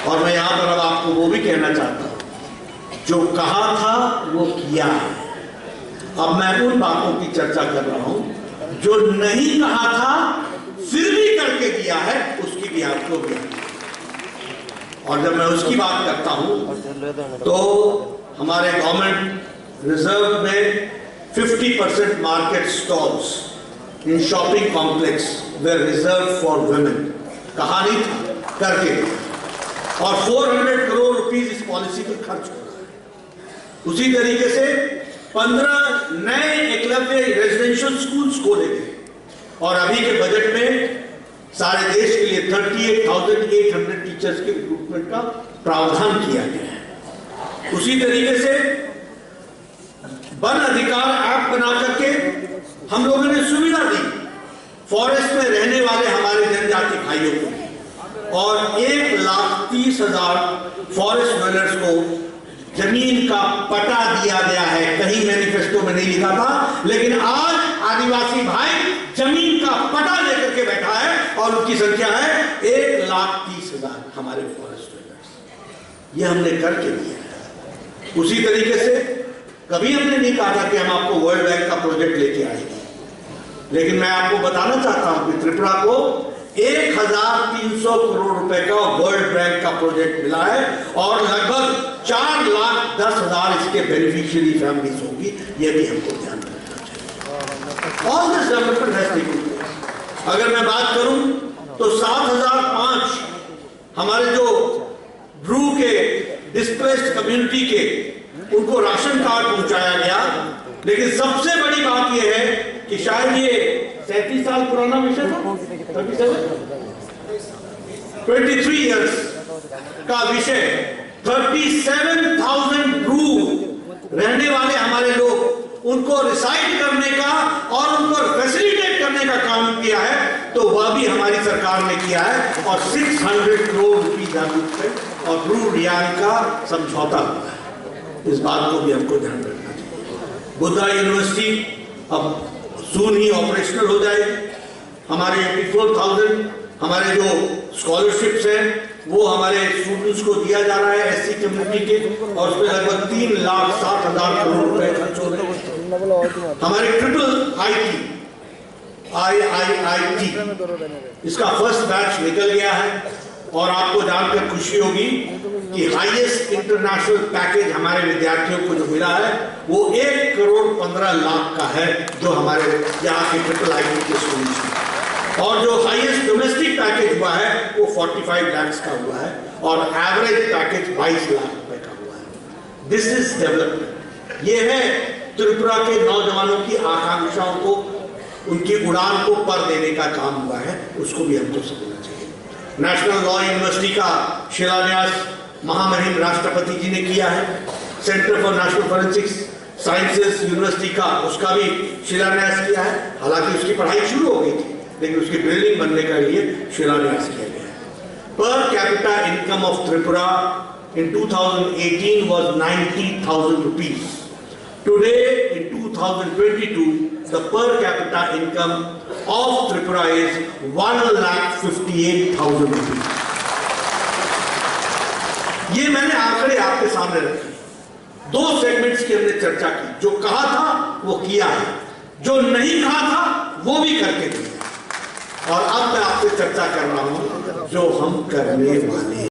और मैं यहां पर अब आपको वो भी कहना चाहता हूं, जो कहा था वो किया है। अब मैं उन बातों की चर्चा कर रहा हूं जो नहीं कहा था फिर भी करके दिया है, उसकी भी आपको ज्ञान। और जब मैं उसकी बात करता हूं तो हमारे गवर्नमेंट रिजर्व में 50% market stalls in shopping complex way reserve for women. कहा नहीं था, करके दिया। और 400 करोड़ रुपीस इस पॉलिसी पर खर्च हो रहा है। उसी तरीके से 15 नए एकलव्य रेजिडेंशियल स्कूल्स खोले गए और अभी के बजट में सारे देश के लिए 38,800 टीचर्स के रिक्रूटमेंट का प्रावधान किया गया है। उसी तरीके से वन अधिकार ऐप बना करके हम लोगों ने सुविधा दी फॉरेस्ट में रहने वाले हमारे जनजाति भाइयों को, और 1,30,000 फॉरेस्ट डवेलर्स को जमीन का पट्टा दिया गया है। कहीं मैनिफेस्टो में नहीं लिखा था, लेकिन आज आदिवासी भाई जमीन का पट्टा लेकर के बैठा है और उनकी संख्या है 1,30,000 हमारे फॉरेस्ट डवेलर्स। ये हमने करके दिया है। उसी तरीके से कभी हमने नहीं कहा था कि हम आपको वर्ल्ड बैंक का प्रोजेक्ट लेके आएंगे, लेकिन मैं आपको बताना चाहता हूं कि त्रिपुरा को 1,300 करोड़ रुपए का वर्ल्ड बैंक का प्रोजेक्ट मिला है और लगभग 4,10,000 इसके बेनिफिशियरी फैमिलीज होगी। ये भी हमको ध्यान रखना चाहिए। All this development has taken place. अगर मैं बात करूं तो 7,005 हमारे जो ब्रू के डिस्प्लेस्ड कम्युनिटी के उनको राशन कार्ड पहुंचाया गया। लेकिन सबसे बड़ी बात यह है कि शायद ये 37 साल पुराना विषय था, 23 इयर्स का विषय। 37,000 ब्रू रहने वाले हमारे लोग, उनको रिसाइड करने का और उनको फैसिलिटेट करने का काम किया है, तो वह भी हमारी सरकार ने किया है। और 600 करोड़ रुपीज और ब्रू रियाल का समझौता हुआ है। इस बात को भी हमको ध्यान रखना चाहिए। बुद्धा यूनिवर्सिटी अब सून ही ऑपरेशनल हो जाएगी। हमारे 84,000 हमारे जो स्कॉलरशिप्स हैं वो हमारे स्टूडेंट्स को दिया जा रहा है एससी कम्युनिटी के, और उसमें लगभग 3,07,000 करोड़ रुपए खर्च हो रहे हैं। हमारे ट्रिपल IIIT इसका फर्स्ट बैच निकल गया है और आपको जानकर खुशी होगी कि हाईएस्ट इंटरनेशनल पैकेज हमारे विद्यार्थियों को जो मिला है वो 1,15,00,000 का है, जो हमारे यहाँ के ट्रिपल IIT के स्टूडेंट्स हैं। और जो हाईएस्ट डोमेस्टिक पैकेज हुआ है वो 45 लाख का हुआ है और एवरेज पैकेज 22 लाख रुपए का हुआ है। This is development. ये है त्रिपुरा के नौजवानों की आकांक्षाओं को, उनकी उड़ान को पर देने का काम हुआ है। उसको भी हमको समझना चाहिए। नेशनल लॉ यूनिवर्सिटी का शिलान्यास महामहिम राष्ट्रपति जी ने किया है। Centre for national forensics sciences university का, उसका भी शिलान्यास किया है। हालांकि उसकी पढ़ाई शुरू हो गई थी, लेकिन उसकी बिल्डिंग बनने के लिए शिलान्यास किया गया है। Per capita income of Tripura in 2018 was 90,000 rupees. Today in 2022 the per capita income of Tripura is 1,58,000 rupees. ये मैंने आंकड़े आपके सामने रखे। 2 सेगमेंट्स की हमने चर्चा की। जो कहा था वो किया है, जो नहीं कहा था वो भी करके दिया। और अब मैं आपसे चर्चा कर रहा हूं जो हम करने वाले